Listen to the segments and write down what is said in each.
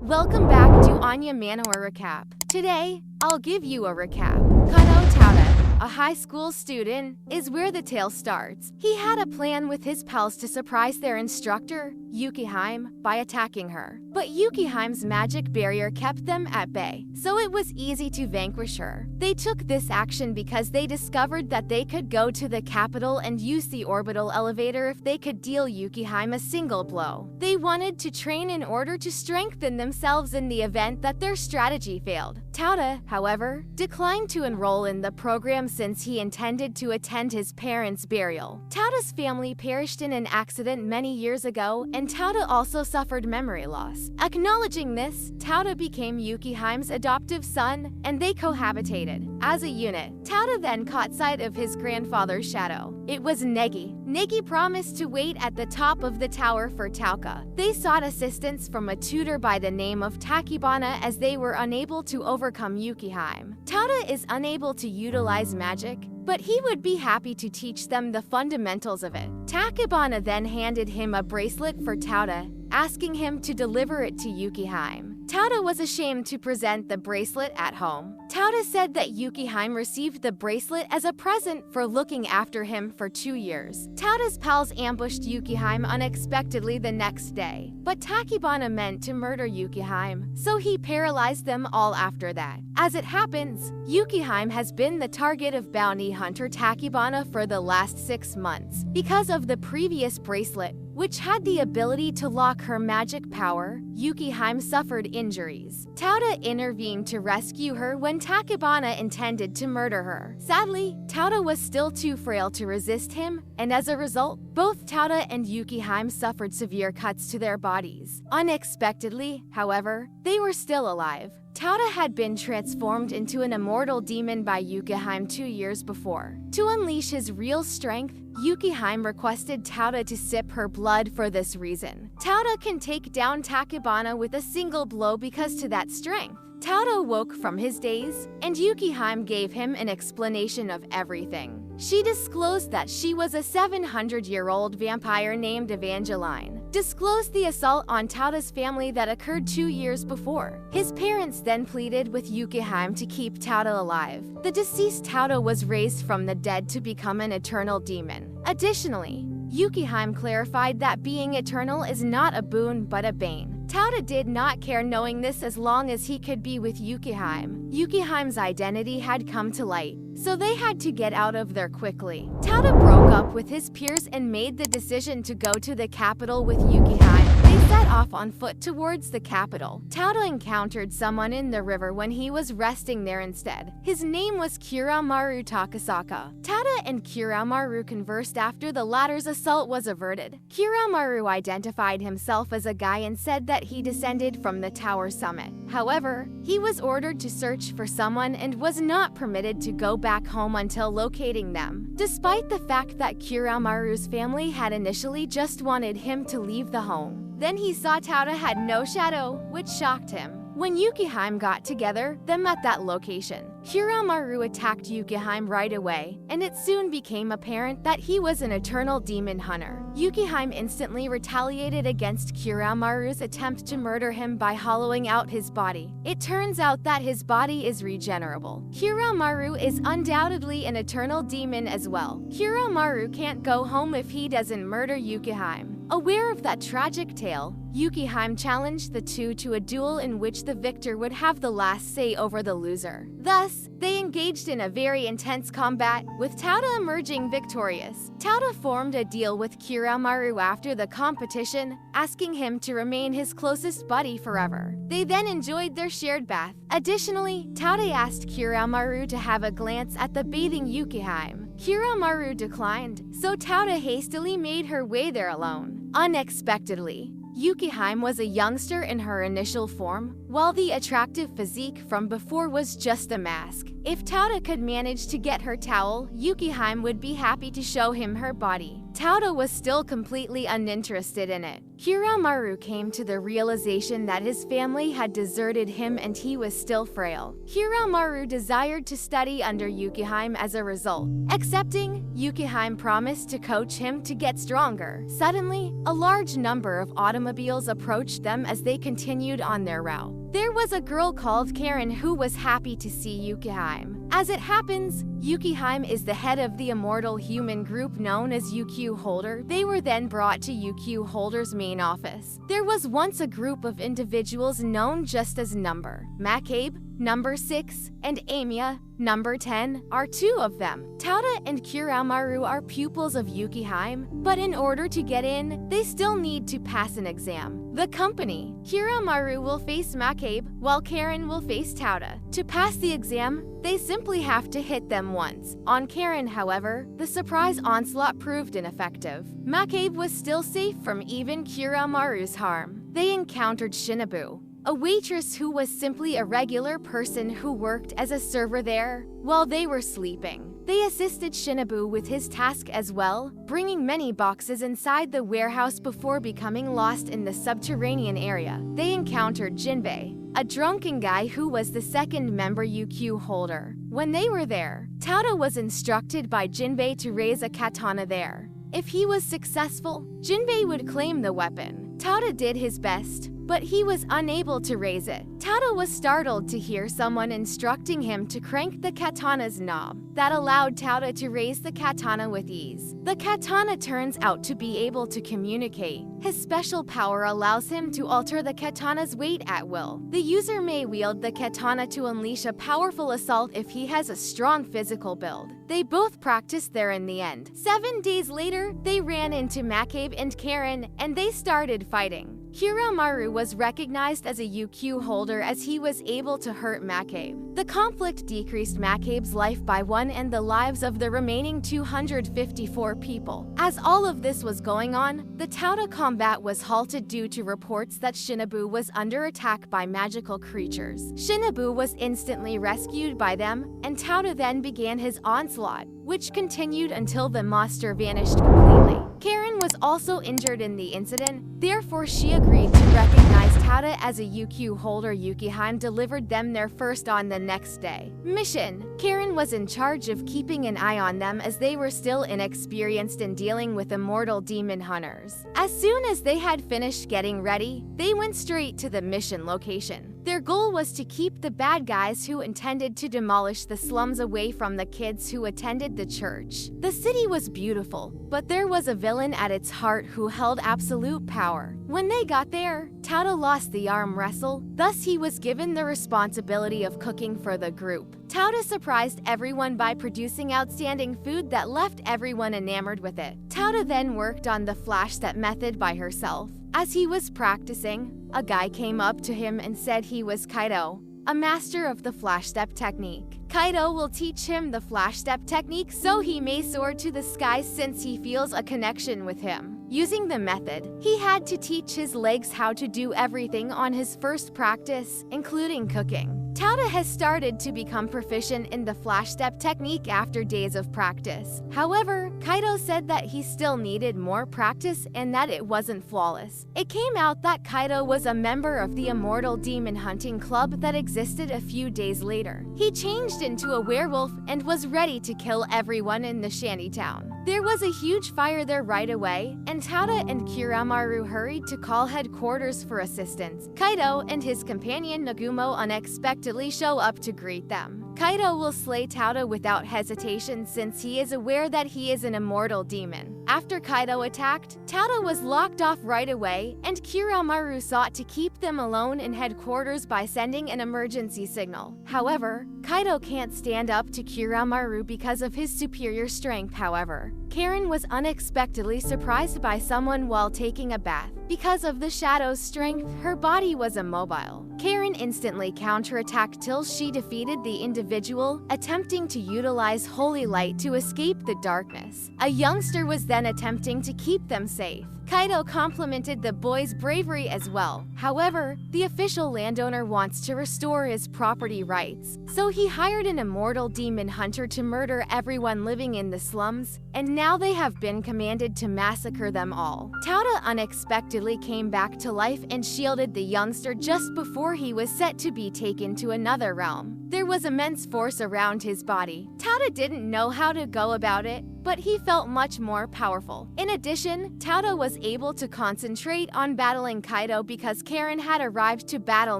Welcome back to Aanya Manhwa Recap. Today, I'll give you a recap. Kano Tauta, a high school student, is where the tale starts. He had a plan with his pals to surprise their instructor, Yukiheim, by attacking her. But Yukiheim's magic barrier kept them at bay, so it was easy to vanquish her. They took this action because they discovered that they could go to the capital and use the orbital elevator if they could deal Yukiheim a single blow. They wanted to train in order to strengthen themselves in the event that their strategy failed. Tauta, however, declined to enroll in the program since he intended to attend his parents' burial. Tauta's family perished in an accident many years ago, and Tauta also suffered memory loss. Acknowledging this, Tauta became Yukiheim's adoptive son, and they cohabitated. As a unit, Tauta then caught sight of his grandfather's shadow. It was Negi. Negi promised to wait at the top of the tower for Tauka. They sought assistance from a tutor by the name of Takibana as they were unable to overcome Yukiheim. Tauta is unable to utilize magic, but he would be happy to teach them the fundamentals of it. Takibana then handed him a bracelet for Tauta, asking him to deliver it to Yukiheim. Tauta was ashamed to present the bracelet at home. Tauta said that Yukiheim received the bracelet as a present for looking after him for 2 years. Tauta's pals ambushed Yukiheim unexpectedly the next day, but Takibana meant to murder Yukiheim, so he paralyzed them all after that. As it happens, Yukiheim has been the target of bounty hunter Takibana for the last 6 months. Because of the previous bracelet, which had the ability to lock her magic power, Yukiheim suffered injuries. Tauta intervened to rescue her when Takibana intended to murder her. Sadly, Tauta was still too frail to resist him, and as a result, both Tauta and Yukiheim suffered severe cuts to their bodies. Unexpectedly, however, they were still alive. Tauta had been transformed into an immortal demon by Yukiheim 2 years before. To unleash his real strength, Yukiheim requested Tauta to sip her blood for this reason. Tauta can take down Takibana with a single blow because to that strength. Tauta woke from his daze, and Yukiheim gave him an explanation of everything. She disclosed that she was a 700-year-old vampire named Evangeline. Disclosed the assault on Tauta's family that occurred 2 years before. His parents then pleaded with Yukiheim to keep Tauta alive. The deceased Tauta was raised from the dead to become an eternal demon. Additionally, Yukiheim clarified that being eternal is not a boon but a bane. Tauta did not care knowing this as long as he could be with Yukiheim. Yukiheim's identity had come to light, so they had to get out of there quickly. Tauta broke up with his peers and made the decision to go to the capital with Yukiheim. They set off on foot towards the capital. Tauta encountered someone in the river when he was resting there instead. His name was Kuramaru Takasaka. Tauta and Kuramaru conversed after the latter's assault was averted. Kuramaru identified himself as a guy and said that he descended from the tower summit. However, he was ordered to search for someone and was not permitted to go back home until locating them, despite the fact that Kuramaru's family had initially just wanted him to leave the home. Then he saw Tauta had no shadow, which shocked him. When Yukiheim got together them at that location, Kuramaru attacked Yukiheim right away, and it soon became apparent that he was an eternal demon hunter. Yukiheim instantly retaliated against Kuramaru's attempt to murder him by hollowing out his body. It turns out that his body is regenerable. Kuramaru is undoubtedly an eternal demon as well. Kuramaru can't go home if he doesn't murder Yukiheim. Aware of that tragic tale, Yukiheim challenged the two to a duel in which the victor would have the last say over the loser. Thus, they engaged in a very intense combat, with Tauta emerging victorious. Tauta formed a deal with Kuramaru after the competition, asking him to remain his closest buddy forever. They then enjoyed their shared bath. Additionally, Tauta asked Kuramaru to have a glance at the bathing Yukiheim. Kuramaru declined, so Tauta hastily made her way there alone. Unexpectedly, Yukiheim was a youngster in her initial form, while the attractive physique from before was just a mask. If Tauta could manage to get her towel, Yukiheim would be happy to show him her body. Tauta was still completely uninterested in it. Kiramaru came to the realization that his family had deserted him and he was still frail. Kiramaru desired to study under Yukihime as a result. Accepting, Yukihime promised to coach him to get stronger. Suddenly, a large number of automobiles approached them as they continued on their route. There was a girl called Karen who was happy to see Yukihime. As it happens, Yukihime is the head of the immortal human group known as UQ Holder. They were then brought to UQ Holder's main office. There was once a group of individuals known just as Number. Macabe, Number 6, and Aanya, Number 10, are two of them. Tauta and Kiramaru are pupils of Yukihime, but in order to get in, they still need to pass an exam. The company, Kiramaru will face Macabe, while Karen will face Tauta. To pass the exam, they simply have to hit them once. On Karen, however, the surprise onslaught proved ineffective. Macabe was still safe from even Kiramaru's harm. They encountered Shinobu, a waitress who was simply a regular person who worked as a server there while they were sleeping. They assisted Shinobu with his task as well, bringing many boxes inside the warehouse before becoming lost in the subterranean area. They encountered Jinbei, a drunken guy who was the second member UQ Holder. When they were there, Tauta was instructed by Jinbei to raise a katana there. If he was successful, Jinbei would claim the weapon. Tauta did his best, but he was unable to raise it. Tauta was startled to hear someone instructing him to crank the katana's knob. That allowed Tauta to raise the katana with ease. The katana turns out to be able to communicate. His special power allows him to alter the katana's weight at will. The user may wield the katana to unleash a powerful assault if he has a strong physical build. They both practiced there in the end. 7 days later, they ran into Macabe and Karen, and they started fighting. Kiramaru was recognized as a UQ holder as he was able to hurt Macabe. The conflict decreased Macabe's life by 1 and the lives of the remaining 254 people. As all of this was going on, the Tauta combat was halted due to reports that Shinobu was under attack by magical creatures. Shinobu was instantly rescued by them, and Tauta then began his onslaught, which continued until the monster vanished completely. Karen was also injured in the incident, therefore she agreed to recognize Tauta as a UQ holder. Yukihime delivered them their first on the next day. Mission: Karen was in charge of keeping an eye on them as they were still inexperienced in dealing with immortal demon hunters. As soon as they had finished getting ready, they went straight to the mission location. Their goal was to keep the bad guys who intended to demolish the slums away from the kids who attended the church. The city was beautiful, but there was a villain at its heart who held absolute power. When they got there, Tauta lost the arm wrestle, thus he was given the responsibility of cooking for the group. Tauta surprised everyone by producing outstanding food that left everyone enamored with it. Tauta then worked on the flash step method by herself. As he was practicing, a guy came up to him and said he was Kaido, a master of the flash step technique. Kaido will teach him the flash step technique so he may soar to the skies since he feels a connection with him. Using the method, he had to teach his legs how to do everything on his first practice, including cooking. Tauta has started to become proficient in the flash step technique after days of practice. However, Kaido said that he still needed more practice and that it wasn't flawless. It came out that Kaido was a member of the Immortal Demon hunting club that existed a few days later. He changed into a werewolf and was ready to kill everyone in the shantytown. There was a huge fire there right away, and Tauta and Kiramaru hurried to call headquarters for assistance. Kaido and his companion Nagumo unexpectedly show up to greet them. Kaido will slay Tauta without hesitation since he is aware that he is an immortal demon. After Kaido attacked, Tauta was locked off right away, and Kiramaru sought to keep them alone in headquarters by sending an emergency signal. However, Kaido can't stand up to Kiramaru because of his superior strength. However, Karen was unexpectedly surprised by someone while taking a bath. Because of the shadow's strength, her body was immobile. Karen instantly counterattacked till she defeated the individual, attempting to utilize holy light to escape the darkness. A youngster was then attempting to keep them safe. Kaido complimented the boy's bravery as well. However, the official landowner wants to restore his property rights, so he hired an immortal demon hunter to murder everyone living in the slums, and now they have been commanded to massacre them all. Tauta unexpectedly came back to life and shielded the youngster just before he was set to be taken to another realm. There was immense force around his body. Tauta didn't know how to go about it, but he felt much more powerful. In addition, Tauta was able to concentrate on battling Kaido because Karen had arrived to battle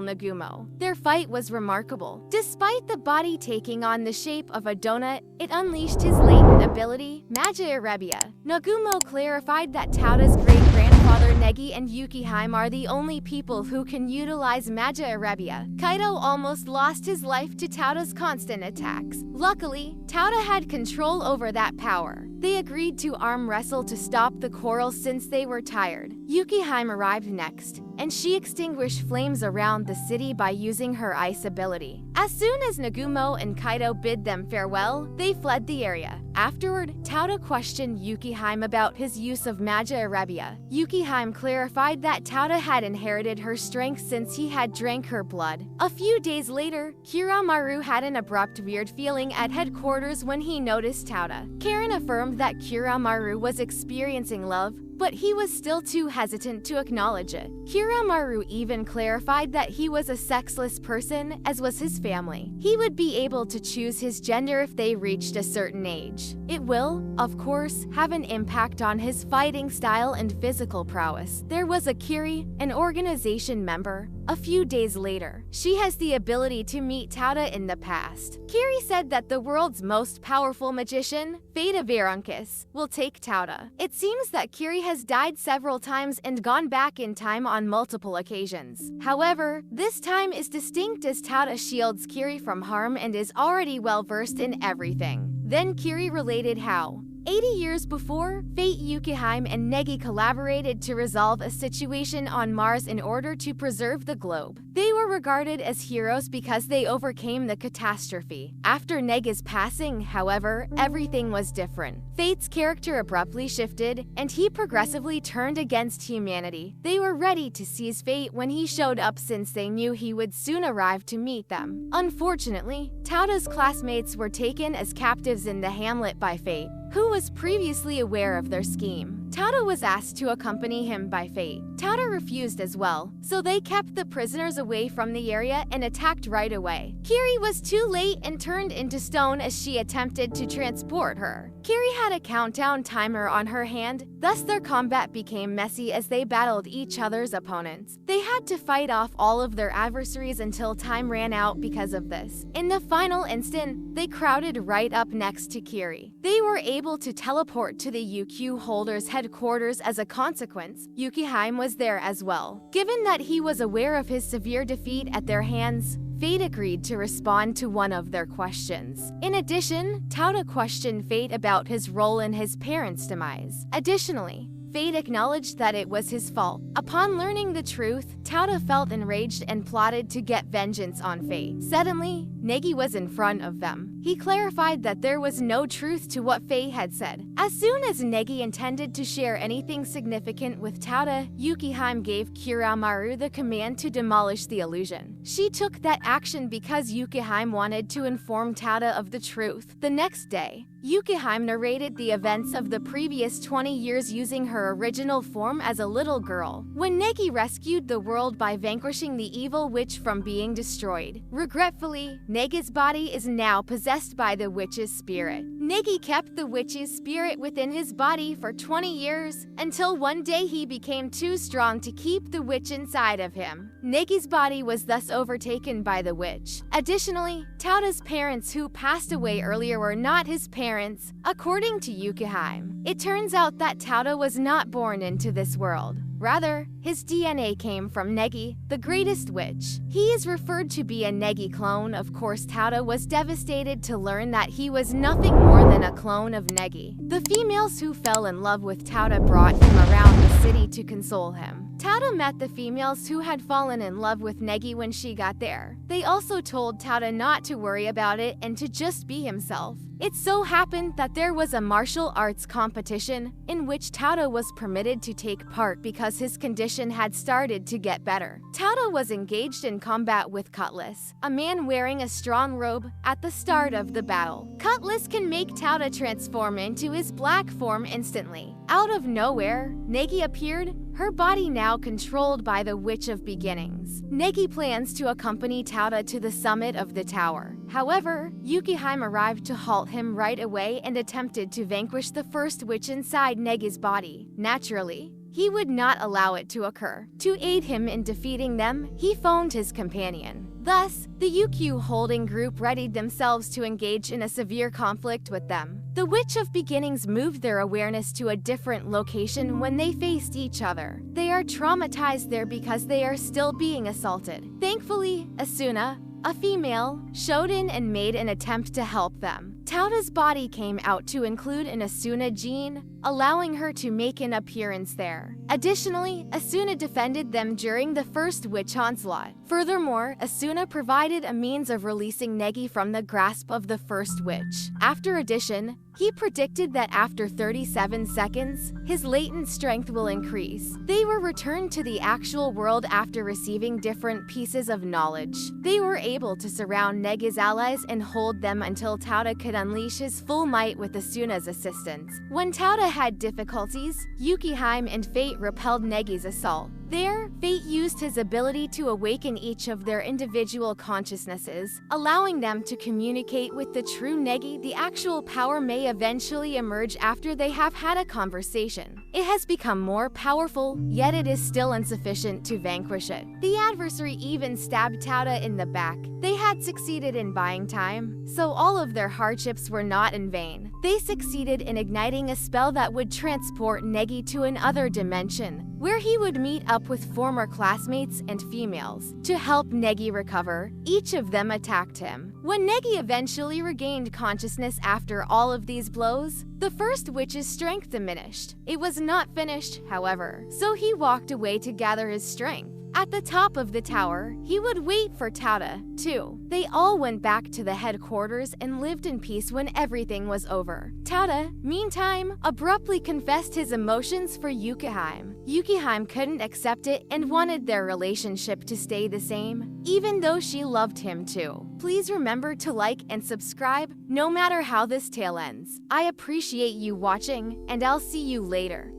Nagumo. Their fight was remarkable. Despite the body taking on the shape of a donut, it unleashed his latent ability, Magia Erebia. Nagumo clarified that Tauta's great-grandfather Negi and Yukihime are the only people who can utilize Magia Erebia. Kaido almost lost his life to Tauta's constant attacks. Luckily, Tauta had control over that power. They agreed to arm wrestle to stop the quarrel since they were tired. Yukihime arrived next, and she extinguished flames around the city by using her ice ability. As soon as Nagumo and Kaido bid them farewell, they fled the area. Afterward, Tauta questioned Yukihime about his use of Magia Erebia. Yukihime clarified that Tauta had inherited her strength since he had drank her blood. A few days later, Kiramaru had an abrupt weird feeling at headquarters when he noticed Tauta. Karen affirmed that Kiramaru was experiencing love, but he was still too hesitant to acknowledge it. Kiramaru even clarified that he was a sexless person, as was his family. He would be able to choose his gender if they reached a certain age. It will, of course, have an impact on his fighting style and physical prowess. There was Akiri, an organization member. A few days later, she has the ability to meet Tauta in the past. Kiri said that the world's most powerful magician, Fate of Veruncus, will take Tauta. It seems that Kiri has died several times and gone back in time on multiple occasions. However, this time is distinct as Tauta shields Kiri from harm and is already well versed in everything. Then Kiri related how 80 years before, Fate, Yukihime, and Negi collaborated to resolve a situation on Mars in order to preserve the globe. They were regarded as heroes because they overcame the catastrophe. After Negi's passing, however, everything was different. Fate's character abruptly shifted, and he progressively turned against humanity. They were ready to seize Fate when he showed up since they knew he would soon arrive to meet them. Unfortunately, Tauta's classmates were taken as captives in the hamlet by Fate, who was previously aware of their scheme. Tauta was asked to accompany him by Fate. Tauta refused as well, so they kept the prisoners away from the area and attacked right away. Kiri was too late and turned into stone as she attempted to transport her. Kiri had a countdown timer on her hand, thus their combat became messy as they battled each other's opponents. They had to fight off all of their adversaries until time ran out because of this. In the final instant, they crowded right up next to Kiri. They were able to teleport to the UQ holder's headquarters as a consequence. Yukihime was there as well. Given that he was aware of his severe defeat at their hands, Fate agreed to respond to one of their questions. In addition, Tauta questioned Fate about his role in his parents' demise. Additionally, Fate acknowledged that it was his fault. Upon learning the truth, Tauta felt enraged and plotted to get vengeance on Fate. Suddenly, Negi was in front of them. He clarified that there was no truth to what Fate had said. As soon as Negi intended to share anything significant with Tauta, Yukihime gave Kiramaru the command to demolish the illusion. She took that action because Yukihime wanted to inform Tauta of the truth. The next day, Yukihime narrated the events of the previous 20 years using her original form as a little girl, when Negi rescued the world by vanquishing the evil witch from being destroyed. Regretfully, Negi's body is now possessed by the witch's spirit. Negi kept the witch's spirit within his body for 20 years, until one day he became too strong to keep the witch inside of him. Negi's body was thus overtaken by the witch. Additionally, Tauta's parents who passed away earlier were not his parents, according to Yukihime. It turns out that Tauta was not born into this world. Rather, his DNA came from Negi, the greatest witch. He is referred to be a Negi clone. Of course, Tauta was devastated to learn that he was nothing more than a clone of Negi. The females who fell in love with Tauta brought him around the city to console him. Tauta met the females who had fallen in love with Negi when she got there. They also told Tauta not to worry about it and to just be himself. It so happened that there was a martial arts competition in which Tauta was permitted to take part because his condition had started to get better. Tauta was engaged in combat with Cutlass, a man wearing a strong robe, at the start of the battle. Cutlass can make Tauta transform into his black form instantly. Out of nowhere, Negi appeared, her body now controlled by the Witch of Beginnings. Negi plans to accompany Tauta to the summit of the tower. However, Yukiheim arrived to halt him right away and attempted to vanquish the first witch inside Negi's body. Naturally, he would not allow it to occur. To aid him in defeating them, he phoned his companion. Thus, the UQ holding group readied themselves to engage in a severe conflict with them. The Witch of Beginnings moved their awareness to a different location when they faced each other. They are traumatized there because they are still being assaulted. Thankfully, Asuna, a female, showed in and made an attempt to help them. Tauta's body came out to include an Asuna gene, allowing her to make an appearance there. Additionally, Asuna defended them during the first witch onslaught. Furthermore, Asuna provided a means of releasing Negi from the grasp of the first witch. After addition, he predicted that after 37 seconds, his latent strength will increase. They were returned to the actual world after receiving different pieces of knowledge. They were able to surround Negi's allies and hold them until Tauta could unleash his full might with Asuna's assistance. When Tauta had difficulties, Yukiheim and Fate repelled Negi's assault. There, Fate used his ability to awaken each of their individual consciousnesses, allowing them to communicate with the true Negi. The actual power may eventually emerge after they have had a conversation. It has become more powerful, yet it is still insufficient to vanquish it. The adversary even stabbed Tauta in the back. They had succeeded in buying time, so all of their hardships were not in vain. They succeeded in igniting a spell that would transport Negi to another dimension, where he would meet up with former classmates and females. To help Negi recover, each of them attacked him. When Negi eventually regained consciousness after all of these blows, the first witch's strength diminished. It was not finished, however, so he walked away to gather his strength. At the top of the tower, he would wait for Tauta, too. They all went back to the headquarters and lived in peace when everything was over. Tauta, meantime, abruptly confessed his emotions for Yukiheim. Yukiheim couldn't accept it and wanted their relationship to stay the same, even though she loved him too. Please remember to like and subscribe, no matter how this tale ends. I appreciate you watching, and I'll see you later.